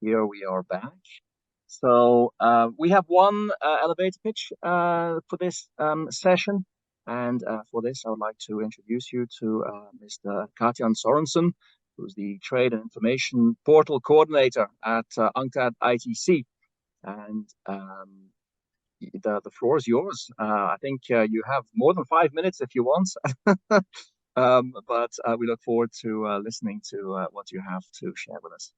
Here we are back. So we have one elevator pitch for this session. And for this, I would like to introduce you to Mr. Kjartan Sorensen, who's the Trade and Information Portal Coordinator at UNCTAD-ITC. And the floor is yours. I think you have more than 5 minutes if you want. But we look forward to listening to what you have to share with us.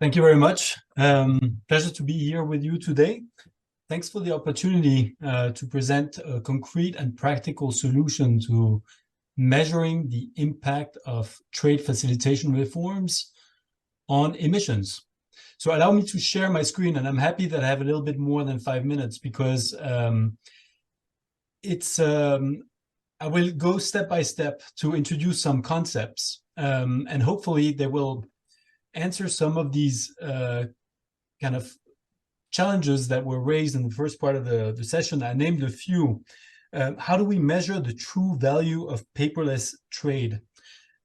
Thank you very much. Pleasure to be here with you today. Thanks for the opportunity to present a concrete and practical solution to measuring the impact of trade facilitation reforms on emissions. So allow me to share my screen, and I'm happy that I have a little bit more than 5 minutes because I will go step by step to introduce some concepts, and hopefully they will answer some of these kind of challenges that were raised in the first part of the session. I named a few. How do we measure the true value of paperless trade?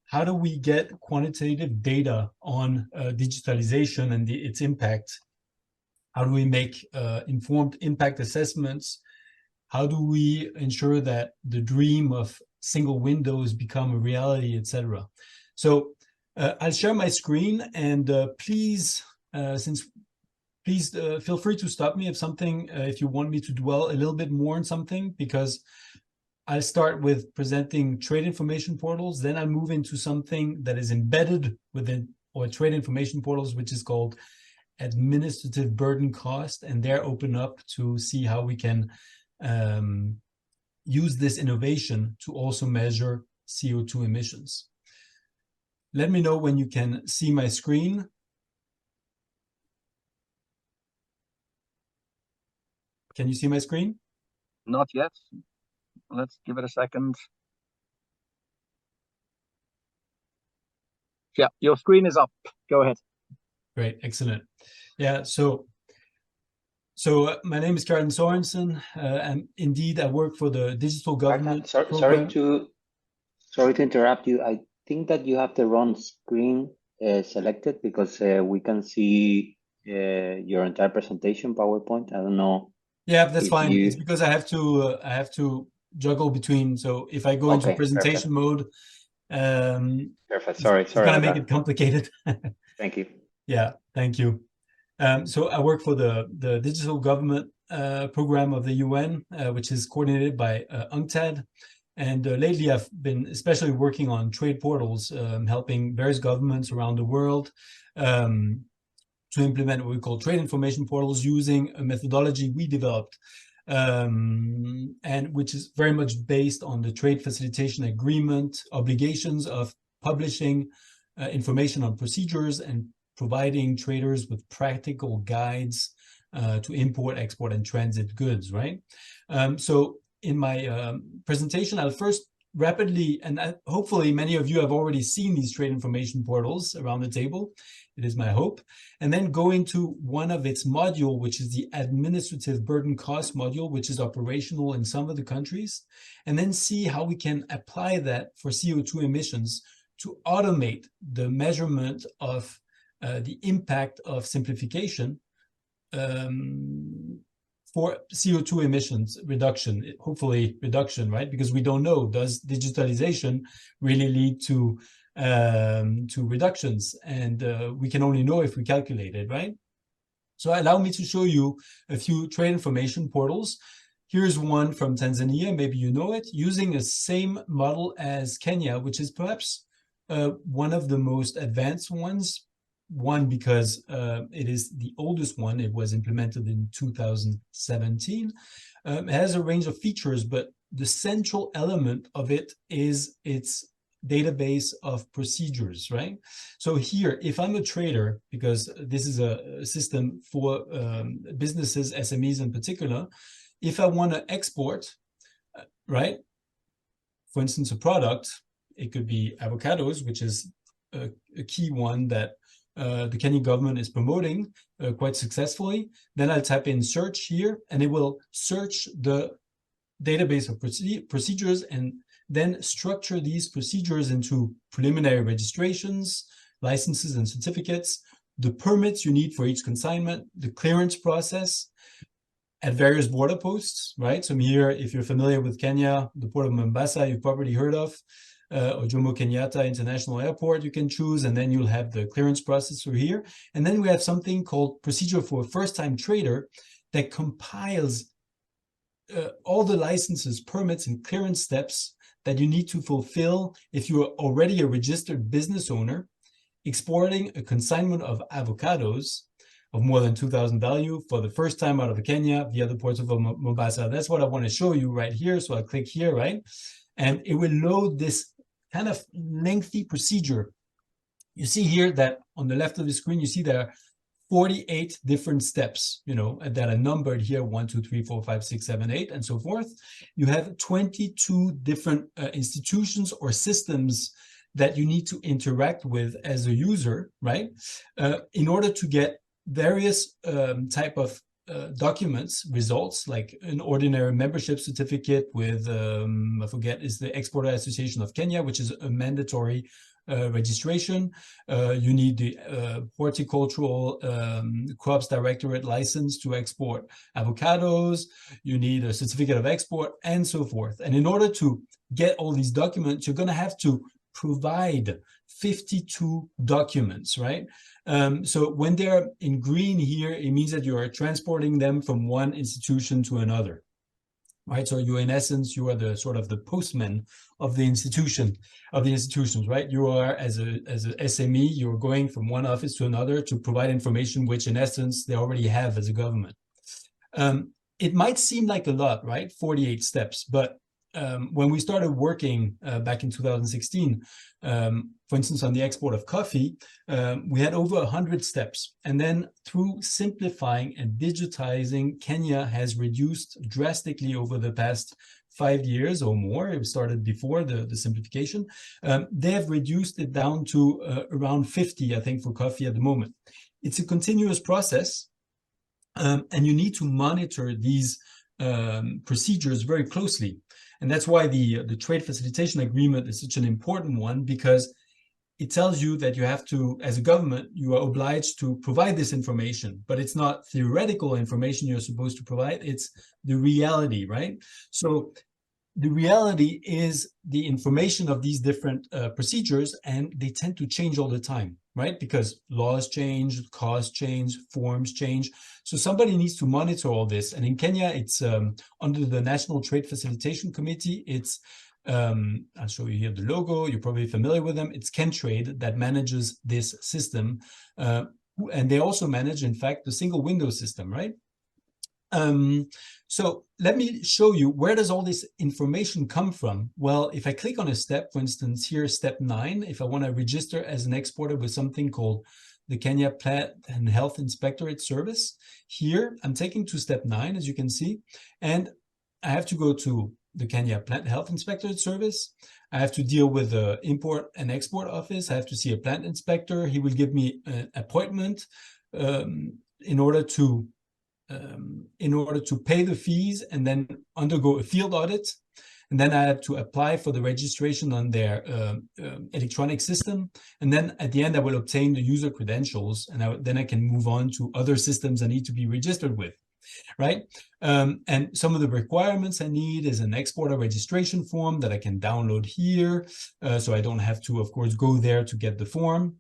How do we get quantitative data on digitalization and its impact? How do we make informed impact assessments? How do we ensure that the dream of single windows become a reality, etc.? So I'll share my screen, and please feel free to stop me if you want me to dwell a little bit more on something, because I'll start with presenting trade information portals, then I'll move into something that is embedded within or trade information portals, which is called administrative burden cost, and there open up to see how we can use this innovation to also measure CO2 emissions. Let me know when you can see my screen. Can you see my screen? Not yet. Let's give it a second. Yeah, your screen is up. Go ahead. Great, excellent. Yeah, so my name is Kjartan Sorensen, and indeed I work for the digital government program. Sorry to interrupt you. I think that you have the wrong screen selected, because we can see your entire presentation PowerPoint. I don't know. Yeah, that's fine. It's because I have to juggle between. So if I go into presentation mode, perfect. Sorry. It's gonna make it complicated. Thank you. Yeah, thank you. So I work for the digital government program of the UN, which is coordinated by UNCTAD. And lately, I've been especially working on trade portals, helping various governments around the world to implement what we call trade information portals using a methodology we developed, and which is very much based on the Trade Facilitation Agreement obligations of publishing information on procedures and providing traders with practical guides to import, export, and transit goods, right? So in my presentation, I'll first rapidly, and hopefully many of you have already seen these trade information portals around the table, it is my hope, and then go into one of its module, which is the administrative burden cost module, which is operational in some of the countries, and then see how we can apply that for CO2 emissions to automate the measurement of the impact of simplification for CO2 emissions reduction, hopefully reduction, right? Because we don't know, does digitalization really lead to reductions? And we can only know if we calculate it, right? So allow me to show you a few trade information portals. Here's one from Tanzania, maybe you know it, using the same model as Kenya, which is perhaps one of the most advanced ones. One, because it is the oldest one. It was implemented in 2017. It has a range of features, but the central element of it is its database of procedures, right? So here, if I'm a trader, because this is a system for businesses, SMEs in particular, if I want to export, right, for instance, a product, it could be avocados, which is a key one that the Kenyan government is promoting quite successfully. Then I'll type in search here, and it will search the database of procedures and then structure these procedures into preliminary registrations, licenses and certificates, the permits you need for each consignment, the clearance process at various border posts, right? So here, if you're familiar with Kenya, the port of Mombasa, you've probably heard of, or Jomo Kenyatta International Airport, you can choose, and then you'll have the clearance process through here. And then we have something called procedure for a first-time trader that compiles all the licenses, permits, and clearance steps that you need to fulfill if you are already a registered business owner exporting a consignment of avocados of more than 2,000 value for the first time out of Kenya via the ports of Mombasa. That's what I want to show you right here. So I'll click here, right? And it will load this kind of lengthy procedure. You see here that on the left of the screen, you see there are 48 different steps, you know, that are numbered here, 1, 2, 3, 4, 5, 6, 7, 8, and so forth. You have 22 different institutions or systems that you need to interact with as a user, right? In order to get various type of documents, results, like an ordinary membership certificate with, I forget, is the Exporter Association of Kenya, which is a mandatory registration. You need the horticultural crops directorate license to export avocados. You need a certificate of export and so forth. And in order to get all these documents, you're going to have to provide 52 documents, right? So when they're in green here, it means that you are transporting them from one institution to another, right? So you, in essence, you are the sort of the postman of the institution, of the institutions, right? You are, as a SME, you're going from one office to another to provide information, which in essence, they already have as a government. It might seem like a lot, right? 48 steps, but when we started working back in 2016, for instance, on the export of coffee, we had over 100 steps. And then through simplifying and digitizing, Kenya has reduced drastically over the past 5 years or more. It started before the simplification. They have reduced it down to around 50, I think, for coffee at the moment. It's a continuous process, and you need to monitor these procedures very closely. And that's why the Trade Facilitation Agreement is such an important one, because it tells you that you have to, as a government, you are obliged to provide this information, but it's not theoretical information you're supposed to provide, it's the reality, right? So the reality is the information of these different procedures, and they tend to change all the time, right? Because laws change, costs change, forms change. So somebody needs to monitor all this. And in Kenya, it's under the National Trade Facilitation Committee. It's, I'll show you here the logo. You're probably familiar with them. It's KenTrade that manages this system. And they also manage, in fact, the single window system, right? So let me show you, where does all this information come from? Well, if I click on a step, for instance, here, step 9, if I want to register as an exporter with something called the Kenya Plant and Health Inspectorate Service, here I'm taking to step 9, as you can see, and I have to go to the Kenya Plant Health Inspectorate Service. I have to deal with the Import and Export Office. I have to see a plant inspector. He will give me an appointment in order to pay the fees and then undergo a field audit. And then I have to apply for the registration on their electronic system. And then at the end, I will obtain the user credentials, and then I can move on to other systems I need to be registered with, right? And some of the requirements I need is an exporter registration form that I can download here. So I don't have to, of course, go there to get the form.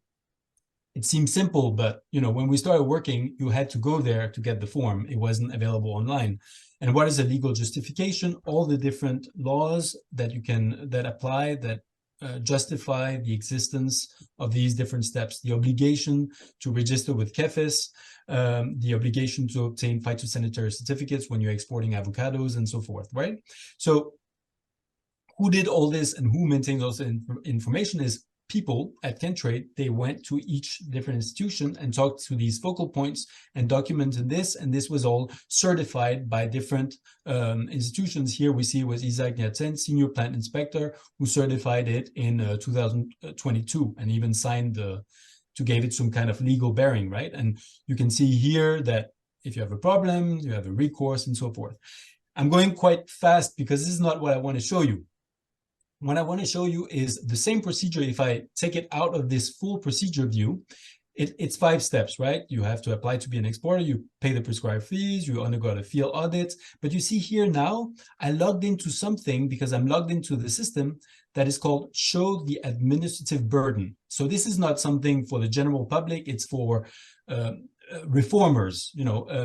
It seems simple, but you know, when we started working, you had to go there to get the form. It wasn't available online. And what is a legal justification? All the different laws that apply, that justify the existence of these different steps. The obligation to register with KEFIS, the obligation to obtain phytosanitary certificates when you're exporting avocados, and so forth, right? So who did all this and who maintains all this information is people at KenTrade. They went to each different institution and talked to these focal points and documented this, and this was all certified by different institutions. Here we see it was Isaac Nyaten, Senior Plant Inspector, who certified it in 2022 and even signed to give it some kind of legal bearing, right? And you can see here that if you have a problem, you have a recourse and so forth. I'm going quite fast because this is not what I want to show you. what I want to show you is the same procedure. If I take it out of this full procedure view, it's 5 steps, right? You have to apply to be an exporter, you pay the prescribed fees, you undergo the field audits. But you see here now, I logged into something because I'm logged into the system that is called show the administrative burden. So this is not something for the general public, it's for reformers,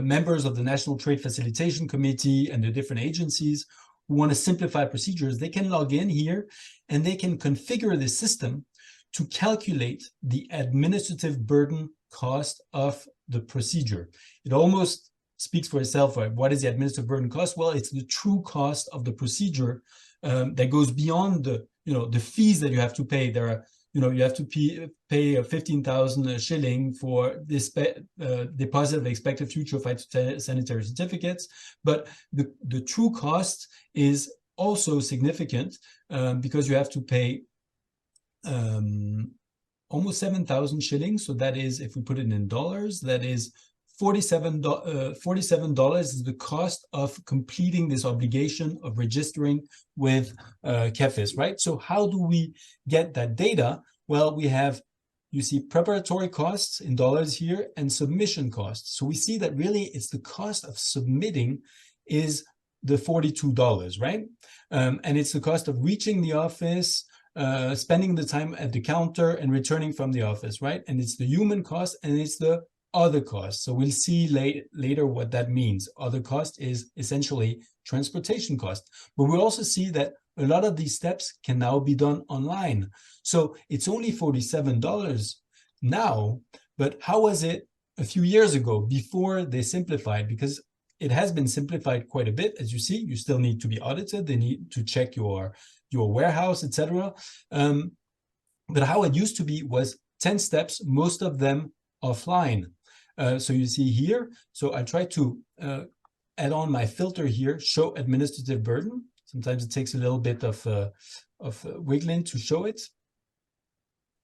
members of the National Trade Facilitation Committee and the different agencies who want to simplify procedures. They can log in here and they can configure the system to calculate the administrative burden cost of the procedure. It almost speaks for itself, right? What is the administrative burden cost? Well, it's the true cost of the procedure that goes beyond the fees that you have to pay. There are, you have to pay 15,000 shilling for this deposit of expected future phytosanitary certificates. But the true cost is also significant because you have to pay almost 7,000 shillings. So that is, if we put it in dollars, that is $47 is the cost of completing this obligation of registering with KEFIS, right? So how do we get that data? Well, we have, you see preparatory costs in dollars here and submission costs. So we see that really it's the cost of submitting is the $42, right? And it's the cost of reaching the office, spending the time at the counter and returning from the office, right? And it's the human cost and it's the other cost. So we'll see later what that means. Other cost is essentially transportation cost. But we'll also see that a lot of these steps can now be done online. So it's only $47 now, but how was it a few years ago before they simplified? Because it has been simplified quite a bit. As you see, you still need to be audited. They need to check your warehouse, etc. But how it used to be was 10 steps, most of them offline. So you see here, so I try to add on my filter here, show administrative burden. Sometimes it takes a little bit of wiggling to show it.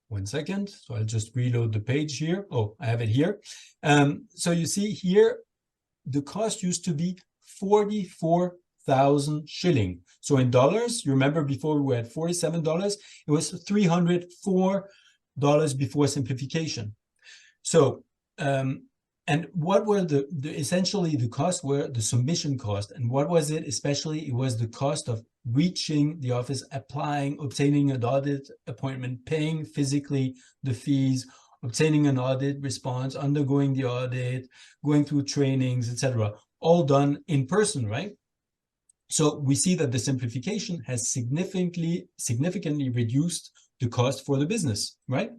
1 second, so I'll just reload the page here. Oh, I have it here. So you see here, the cost used to be 44,000 shilling. So in dollars, you remember before we were at $47, it was $304 before simplification. So, and what were essentially the costs were the submission cost. And what was it? Especially, it was the cost of reaching the office, applying, obtaining an audit appointment, paying physically the fees, obtaining an audit response, undergoing the audit, going through trainings, etc., all done in person, right? So we see that the simplification has significantly reduced the cost for the business, right?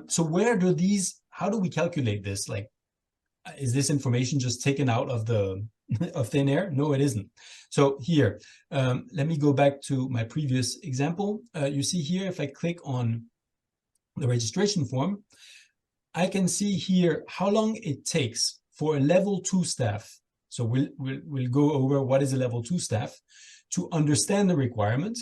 So where do these, how do we calculate this? Like, is this information just taken out of the of thin air? No, it isn't. So here, let me go back to my previous example. You see here, if I click on the registration form, I can see here how long it takes for a level 2 staff. So we'll go over what is a level 2 staff to understand the requirement,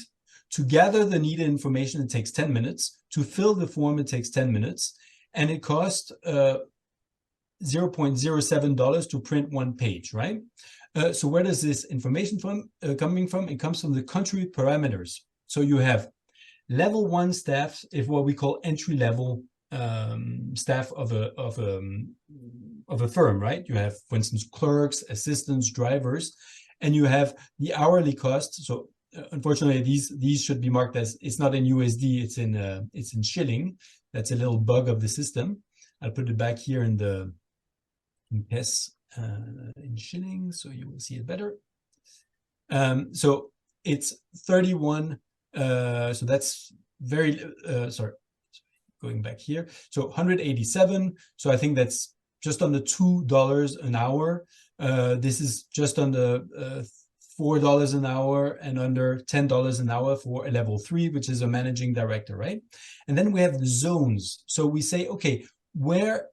to gather the needed information. It takes 10 minutes. To fill the form, it takes 10 minutes. And it costs $0.07 to print 1 page, right? So where does this information coming from? It comes from the country parameters. So you have level 1 staff, if what we call entry level staff of a firm, right? You have, for instance, clerks, assistants, drivers, and you have the hourly cost. So unfortunately, these should be marked as, it's not in USD, it's in shilling. That's a little bug of the system. I'll put it back here in the PES in shilling, so you will see it better. So it's 31. So that's very sorry. Going back here, so 187. So I think that's just under $2 an hour. This is just under $4 an hour and under $10 an hour for a level 3, which is a managing director, right? And then we have the zones. So we say, okay, where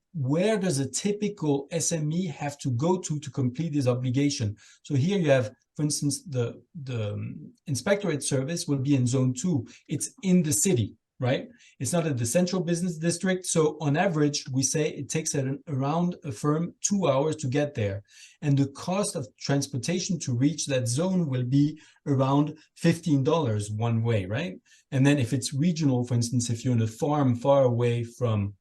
does a typical SME have to go to complete this obligation? So here you have, for instance, the inspectorate service will be in zone 2. It's in the city, right? It's not at the central business district. So on average, we say it takes around a firm 2 hours to get there. And the cost of transportation to reach that zone will be around $15 one way, right? And then if it's regional, for instance, if you're in a farm far away from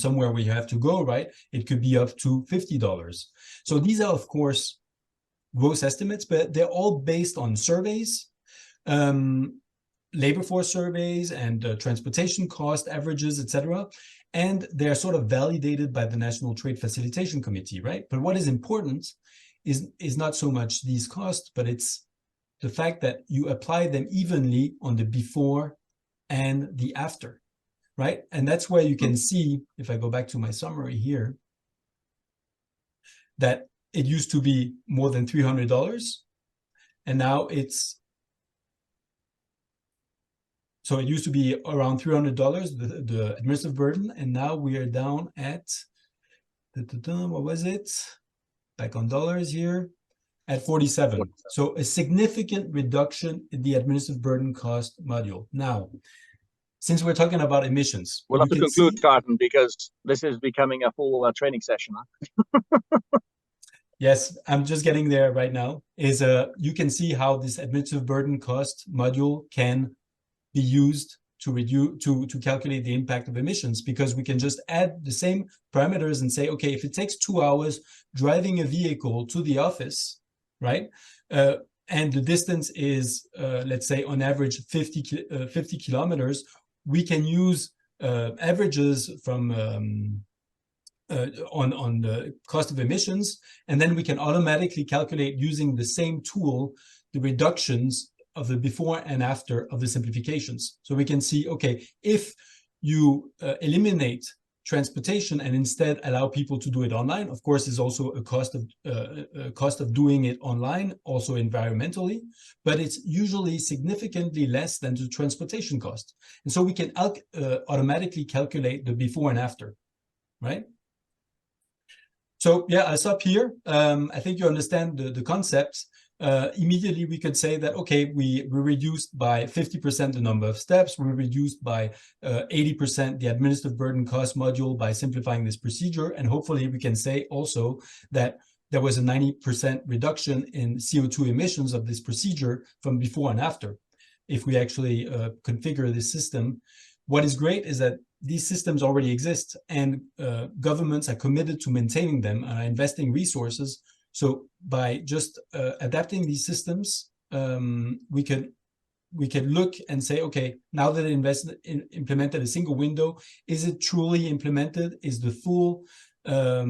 somewhere where you have to go, right, it could be up to $50. So these are, of course, gross estimates, but they're all based on surveys, labor force surveys and transportation cost averages, etc. And they're sort of validated by the National Trade Facilitation Committee, right? But what is important is not so much these costs, but it's the fact that you apply them evenly on the before and the after, right? And that's where you can see, if I go back to my summary here, that it used to be more than $300, and now it's, so it used to be around $300, the administrative burden, and now we are down at, what was it? Back on dollars here, at 47. So a significant reduction in the administrative burden cost module. Now, since we're talking about emissions, we'll have to conclude, Kjartan, because this is becoming a full training session. Huh? Yes, I'm just getting there right now. You can see how this administrative burden cost module can be used to reduce to calculate the impact of emissions, because we can just add the same parameters and say, okay, if it takes 2 hours driving a vehicle to the office, right, and the distance is, let's say, on average 50 kilometers, we can use averages from on the cost of emissions, and then we can automatically calculate, using the same tool, the reductions of the before and after of the simplifications. So we can see, okay, if you eliminate transportation and instead allow people to do it online, of course, is also a cost of doing it online, also environmentally, but it's usually significantly less than the transportation cost. And so we can automatically calculate the before and after, right? So yeah, I'll stop here. I think you understand the concepts. Immediately we could say that, okay, we reduced by 50% the number of steps, we reduced by 80% the administrative burden cost module by simplifying this procedure, and hopefully we can say also that there was a 90% reduction in CO2 emissions of this procedure from before and after, if we actually configure this system. What is great is that these systems already exist, and governments are committed to maintaining them and are investing resources. So by just adapting these systems, we can look and say, okay, now that it implemented a single window, is it truly implemented? Is the full, how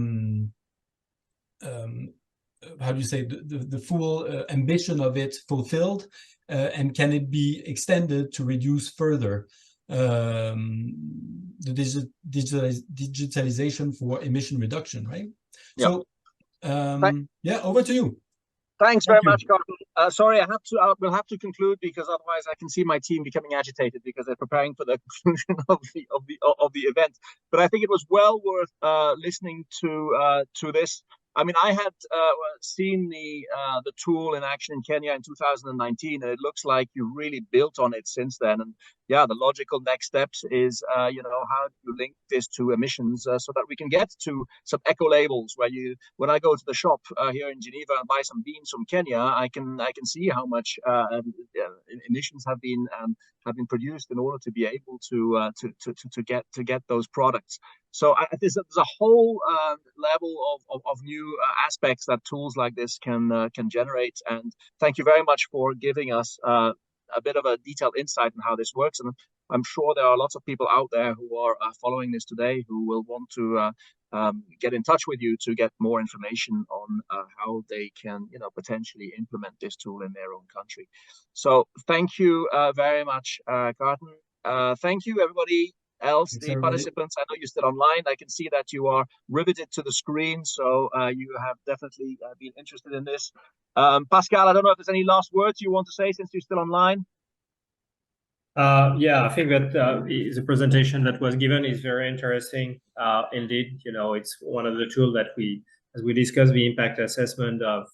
do you say, the full ambition of it fulfilled? And can it be extended to reduce further the digitalization for emission reduction, right? Yep. So yeah, over to you. Thanks very much, Kjartan. Sorry, we'll have to conclude, because otherwise I can see my team becoming agitated because they're preparing for the conclusion of the event. But I think it was well worth listening to this. I mean, I had seen the tool in action in Kenya in 2019, and it looks like you really built on it since then. And yeah, the logical next steps is, how do you link this to emissions so that we can get to some eco labels where when I go to the shop here in Geneva and buy some beans from Kenya, I can see how much emissions have been produced in order to be able to get those products. So there's a whole level of new aspects that tools like this can generate. And thank you very much for giving us a bit of a detailed insight on how this works. And I'm sure there are lots of people out there who are following this today who will want to get in touch with you to get more information on how they can, potentially implement this tool in their own country. So thank you very much, Kjartan. Thank you, everybody else, the participants. I know you're still online. I can see that you are riveted to the screen, so you have definitely been interested in this. Pascal, I don't know if there's any last words you want to say since you're still online. Yeah, I think that the presentation that was given is very interesting. Indeed, it's one of the tools that as we discussed the impact assessment of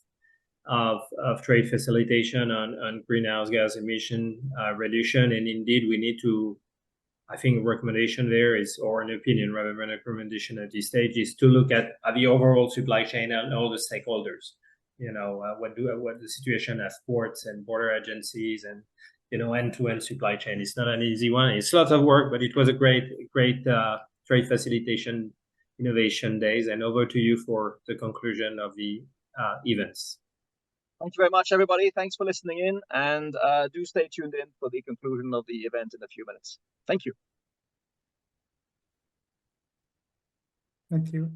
of trade facilitation on greenhouse gas emission reduction. And indeed, we need to, I think, recommendation there is, or an opinion rather than a recommendation at this stage, is to look at the overall supply chain and all the stakeholders. What the situation as ports and border agencies and end-to-end supply chain. It's not an easy one. It's lots of work, but it was a great trade facilitation innovation days. And over to you for the conclusion of the events. Thank you very much, everybody. Thanks for listening in, and do stay tuned in for the conclusion of the event in a few minutes. Thank you. Thank you.